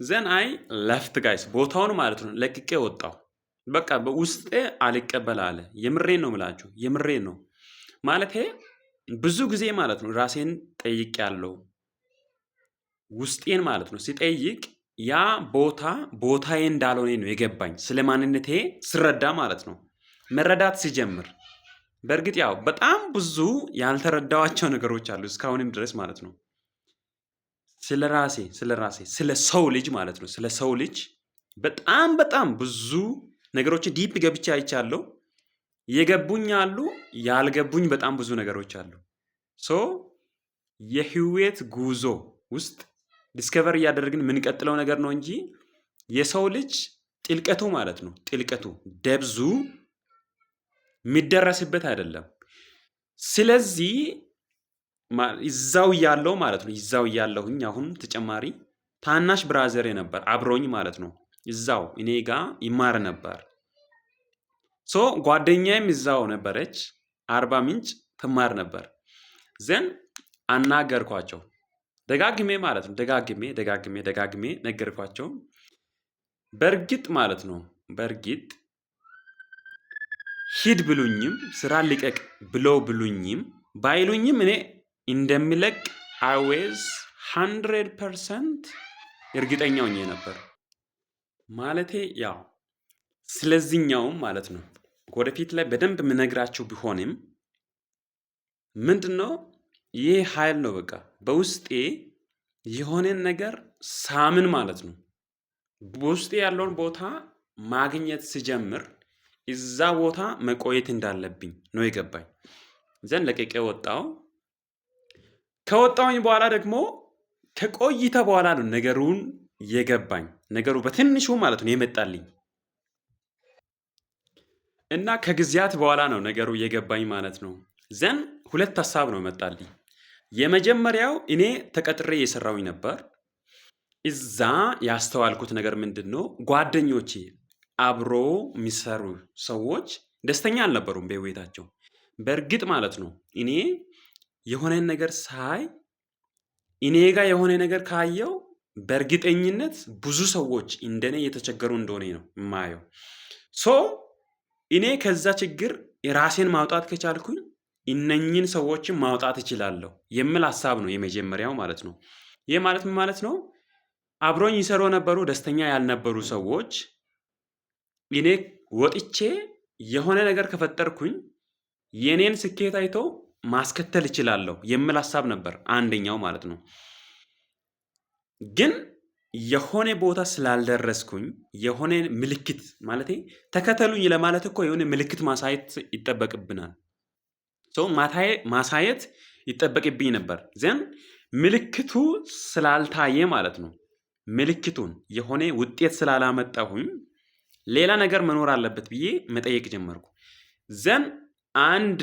ዘን አይ ለፍት ጋይስ ቦታውን ማለት ነው ለቅቄ ወጣሁ። በቃ በውስጤ አልቀበል አለ። የምሬን ነው ምላችሁ፣ የምሬን ነው ማለት ብዙ ጊዜ ማለት ነው ራሴን ጠይቄያለሁ። ውስጤን ማለት ነው ሲጠይቅ ያ ቦታ ቦታዬ እንዳልሆነ ነው የገባኝ። ስለ ማንነቴ ስረዳ ማለት ነው መረዳት ሲጀምር። በእርግጥ ያው በጣም ብዙ ያልተረዳዋቸው ነገሮች አሉ እስካሁንም ድረስ ማለት ነው። ስለ ሰው ልጅ ማለት ነው። ስለ ሰው ልጅ በጣም ብዙ ነገሮችን ዲፕ ገብቼ አይቻለሁ። የገቡኝ አሉ፣ ያልገቡኝ በጣም ብዙ ነገሮች አሉ። ሶ የህይወት ጉዞ ውስጥ ዲስከቨር እያደረግን የምንቀጥለው ነገር ነው እንጂ የሰው ልጅ ጥልቀቱ ማለት ነው ጥልቀቱ ደብዙ የሚደረስበት አይደለም። ስለዚህ ይዛው ያለው ማለት ነው ይዛው ያለሁኝ አሁን ተጨማሪ ታናሽ ብራዘር ነበር አብሮኝ ማለት ነው። ይዛው እኔ ጋር ይማር ነበር። ሶ ጓደኛዬም ይዛው ነበረች፣ አርባ ምንጭ ትማር ነበር። ዘን አናገርኳቸው ደጋግሜ ማለት ነው ደጋግሜ ነገርኳቸው። በእርግጥ ማለት ነው በእርግጥ ሂድ ብሉኝም ስራ ልቀቅ ብለው ብሉኝም ባይሉኝም እኔ እንደሚለቅ አዌዝ 100% እርግጠኛ ሆኜ ነበር። ማለቴ ያው ስለዚህኛውም ማለት ነው ወደፊት ላይ በደንብ የምነግራችሁ ቢሆንም ምንድነው ይህ ኃይል ነው። በቃ በውስጤ የሆነን ነገር ሳምን ማለት ነው። በውስጤ ያለውን ቦታ ማግኘት ስጀምር እዛ ቦታ መቆየት እንዳለብኝ ነው የገባኝ። ዘን ለቀቄ ወጣው። ከወጣውኝ በኋላ ደግሞ ከቆይታ በኋላ ነው ነገሩን የገባኝ። ነገሩ በትንሹ ማለት ነው የመጣልኝ እና ከጊዜያት በኋላ ነው ነገሩ የገባኝ ማለት ነው። ዘን ሁለት ሀሳብ ነው መጣልኝ። የመጀመሪያው እኔ ተቀጥሬ እየሰራሁኝ ነበር። እዛ ያስተዋልኩት ነገር ምንድን ነው? ጓደኞቼ አብሮ የሚሰሩ ሰዎች ደስተኛ አልነበሩም በህይወታቸው። በእርግጥ ማለት ነው እኔ የሆነን ነገር ሳይ እኔ ጋር የሆነ ነገር ካየው በእርግጠኝነት ብዙ ሰዎች እንደኔ እየተቸገሩ እንደሆነ ነው የማየው። ሶ እኔ ከዛ ችግር የራሴን ማውጣት ከቻልኩኝ እነኝን ሰዎችን ማውጣት እችላለሁ የሚል ሀሳብ ነው የመጀመሪያው ማለት ነው። ይህ ማለት ምን ማለት ነው? አብሮኝ ይሰሩ ነበሩ ደስተኛ ያልነበሩ ሰዎች እኔ ወጥቼ የሆነ ነገር ከፈጠርኩኝ የኔን ስኬት አይተው ማስከተል እችላለሁ የሚል ሀሳብ ነበር አንደኛው ማለት ነው። ግን የሆነ ቦታ ስላልደረስኩኝ የሆነ ምልክት ማለት ተከተሉኝ ለማለት እኮ የሆነ ምልክት ማሳየት ይጠበቅብናል። ማሳየት ይጠበቅብኝ ነበር። ዘን ምልክቱ ስላልታየ ማለት ነው ምልክቱን የሆነ ውጤት ስላላመጣሁኝ ሌላ ነገር መኖር አለበት ብዬ መጠየቅ ጀመርኩ። ዘን አንድ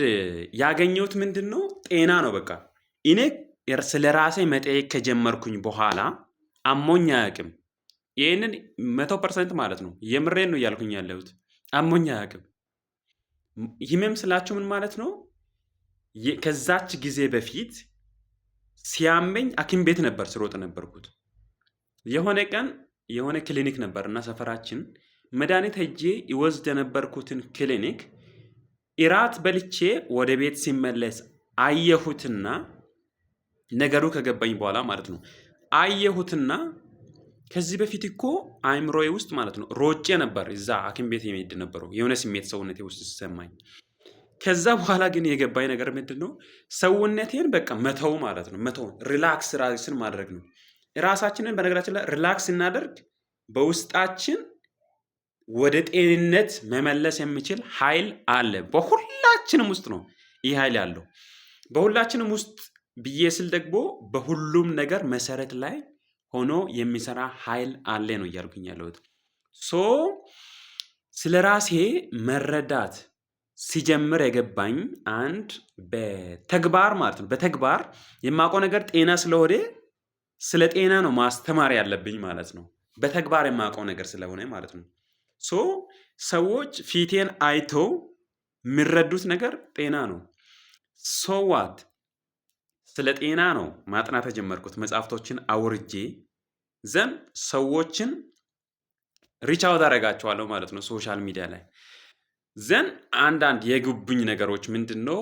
ያገኘሁት ምንድን ነው? ጤና ነው። በቃ እኔ ስለ ራሴ መጠየቅ ከጀመርኩኝ በኋላ አሞኝ አያውቅም። ይህንን 100% ማለት ነው የምሬን ነው እያልኩኝ ያለሁት። አሞኝ አያውቅም። ህመም ስላችሁ ምን ማለት ነው? ከዛች ጊዜ በፊት ሲያመኝ ሐኪም ቤት ነበር ስሮጥ ነበርኩት። የሆነ ቀን የሆነ ክሊኒክ ነበር እና ሰፈራችን መድኃኒት ሄጄ ይወስድ የነበርኩትን ክሊኒክ እራት በልቼ ወደ ቤት ሲመለስ አየሁትና ነገሩ ከገባኝ በኋላ ማለት ነው አየሁትና ከዚህ በፊት እኮ አእምሮዬ ውስጥ ማለት ነው ሮጬ ነበር እዛ ሐኪም ቤት የሚሄድ ነበረው የሆነ ስሜት ሰውነቴ ውስጥ ሲሰማኝ። ከዛ በኋላ ግን የገባኝ ነገር ምንድን ነው? ሰውነቴን በቃ መተው ማለት ነው። መተው ሪላክስ ራስን ማድረግ ነው። ራሳችንን በነገራችን ላይ ሪላክስ እናደርግ በውስጣችን ወደ ጤንነት መመለስ የሚችል ኃይል አለ። በሁላችንም ውስጥ ነው ይህ ኃይል ያለው። በሁላችንም ውስጥ ብዬ ስል ደግሞ በሁሉም ነገር መሰረት ላይ ሆኖ የሚሰራ ኃይል አለ ነው እያልኩኝ ያለሁት። ሶ ስለ ራሴ መረዳት ሲጀምር የገባኝ አንድ በተግባር ማለት ነው። በተግባር የማውቀው ነገር ጤና ስለሆነ ስለ ጤና ነው ማስተማር ያለብኝ ማለት ነው። በተግባር የማውቀው ነገር ስለሆነ ማለት ነው። ሶ ሰዎች ፊቴን አይተው የሚረዱት ነገር ጤና ነው። ሶዋት ስለ ጤና ነው ማጥናት የጀመርኩት። መጽሐፍቶችን አውርጄ ዘን ሰዎችን ሪች አውት አደርጋቸዋለሁ ማለት ነው ሶሻል ሚዲያ ላይ። ዘን አንዳንድ የገቡኝ ነገሮች ምንድን ነው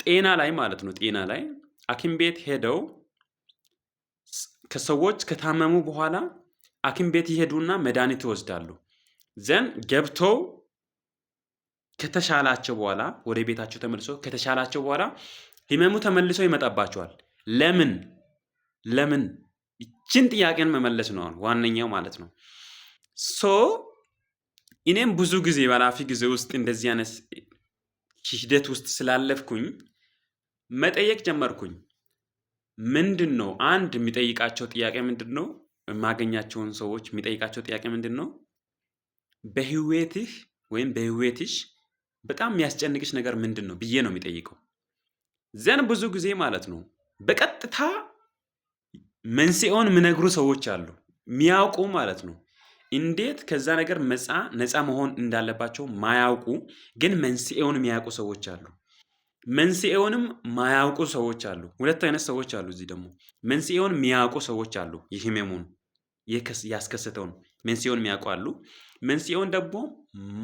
ጤና ላይ ማለት ነው። ጤና ላይ ሐኪም ቤት ሄደው ከሰዎች ከታመሙ በኋላ ሐኪም ቤት ይሄዱና መድኃኒት ይወስዳሉ። ዘን ገብተው ከተሻላቸው በኋላ ወደ ቤታቸው ተመልሶ ከተሻላቸው በኋላ ህመሙ ተመልሶ ይመጣባቸዋል። ለምን? ይችን ጥያቄን መመለስ ነው ዋነኛው ማለት ነው። ሶ እኔም ብዙ ጊዜ በላፊ ጊዜ ውስጥ እንደዚህ አይነት ሂደት ውስጥ ስላለፍኩኝ መጠየቅ ጀመርኩኝ። ምንድን ነው አንድ የሚጠይቃቸው ጥያቄ ምንድን ነው? የማገኛቸውን ሰዎች የሚጠይቃቸው ጥያቄ ምንድን ነው? በህይወትህ ወይም በህይወትሽ በጣም የሚያስጨንቅሽ ነገር ምንድን ነው ብዬ ነው የሚጠይቀው። ዘን ብዙ ጊዜ ማለት ነው በቀጥታ መንስኤውን የሚነግሩ ሰዎች አሉ፣ የሚያውቁ ማለት ነው። እንዴት ከዛ ነገር ነፃ መሆን እንዳለባቸው ማያውቁ ግን መንስኤውን የሚያውቁ ሰዎች አሉ። መንስኤውንም ማያውቁ ሰዎች አሉ። ሁለት አይነት ሰዎች አሉ። እዚህ ደግሞ መንስኤውን የሚያውቁ ሰዎች አሉ። የህመሙን ያስከሰተውን መንስኤውን የሚያውቁ አሉ። መንስኤውን ደግሞ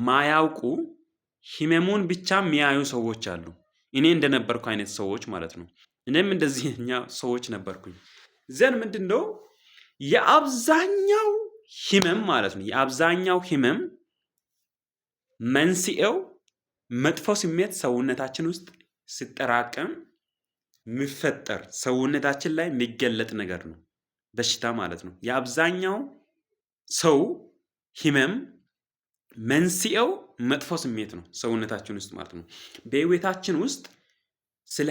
ማያውቁ ህመሙን ብቻ የሚያዩ ሰዎች አሉ። እኔ እንደነበርኩ አይነት ሰዎች ማለት ነው። እኔም እንደዚህኛ ሰዎች ነበርኩኝ። ዘን ምንድን ነው የአብዛኛው ህመም ማለት ነው የአብዛኛው ህመም መንስኤው መጥፎ ስሜት ሰውነታችን ውስጥ ሲጠራቀም የሚፈጠር ሰውነታችን ላይ የሚገለጥ ነገር ነው፣ በሽታ ማለት ነው። የአብዛኛው ሰው ህመም መንስኤው መጥፎ ስሜት ነው ሰውነታችን ውስጥ ማለት ነው። በህይወታችን ውስጥ ስለ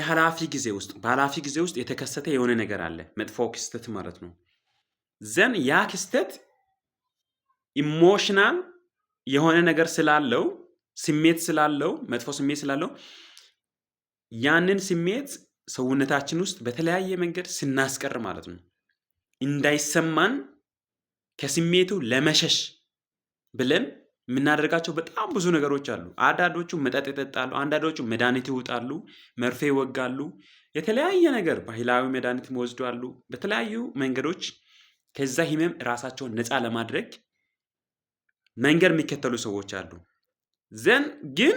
በኃላፊ ጊዜ ውስጥ የተከሰተ የሆነ ነገር አለ፣ መጥፎ ክስተት ማለት ነው። ዘን ያ ክስተት ኢሞሽናል የሆነ ነገር ስላለው ስሜት ስላለው መጥፎ ስሜት ስላለው ያንን ስሜት ሰውነታችን ውስጥ በተለያየ መንገድ ስናስቀር ማለት ነው እንዳይሰማን ከስሜቱ ለመሸሽ ብለን የምናደርጋቸው በጣም ብዙ ነገሮች አሉ። አንዳንዶቹ መጠጥ ይጠጣሉ፣ አንዳንዶቹ መድኃኒት ይውጣሉ፣ መርፌ ይወጋሉ፣ የተለያየ ነገር ባህላዊ መድኃኒት ይወስዳሉ። በተለያዩ መንገዶች ከዛ ህመም ራሳቸውን ነፃ ለማድረግ መንገድ የሚከተሉ ሰዎች አሉ። ዘን ግን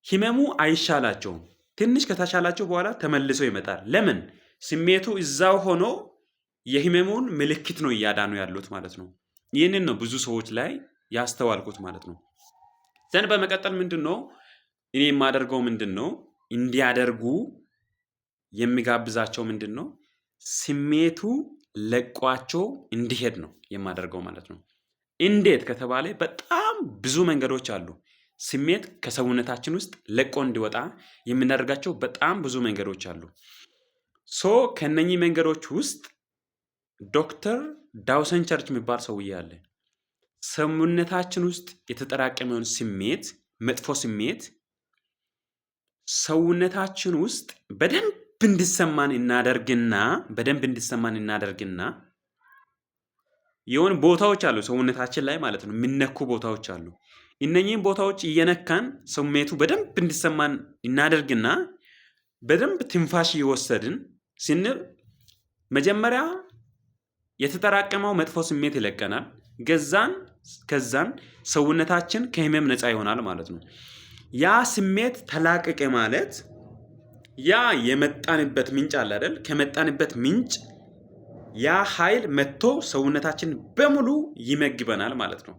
ህመሙ አይሻላቸውም። ትንሽ ከተሻላቸው በኋላ ተመልሶ ይመጣል። ለምን? ስሜቱ እዛው ሆኖ የህመሙን ምልክት ነው እያዳኑ ያሉት ማለት ነው። ይህንን ነው ብዙ ሰዎች ላይ ያስተዋልኩት ማለት ነው። ዘን በመቀጠል ምንድን ነው እኔ የማደርገው ምንድን ነው እንዲያደርጉ የሚጋብዛቸው ምንድን ነው ስሜቱ ለቋቸው እንዲሄድ ነው የማደርገው ማለት ነው። እንዴት ከተባለ በጣም ብዙ መንገዶች አሉ። ስሜት ከሰውነታችን ውስጥ ለቆ እንዲወጣ የምናደርጋቸው በጣም ብዙ መንገዶች አሉ። ከነኚህ መንገዶች ውስጥ ዶክተር ዳውሰን ቸርች የሚባል ሰውዬ አለ። ሰውነታችን ውስጥ የተጠራቀመውን ስሜት መጥፎ ስሜት ሰውነታችን ውስጥ በደንብ እንዲሰማን እናደርግና የሆነ ቦታዎች አሉ ሰውነታችን ላይ ማለት ነው የሚነኩ ቦታዎች አሉ። እነኚህን ቦታዎች እየነካን ስሜቱ በደንብ እንዲሰማን እናደርግና በደንብ ትንፋሽ እየወሰድን ስንል መጀመሪያ የተጠራቀመው መጥፎ ስሜት ይለቀናል። ከዛን ሰውነታችን ከህመም ነፃ ይሆናል ማለት ነው። ያ ስሜት ተላቀቀ ማለት ያ የመጣንበት ምንጭ አለ አይደል? ከመጣንበት ምንጭ ያ ኃይል መጥቶ ሰውነታችን በሙሉ ይመግበናል ማለት ነው።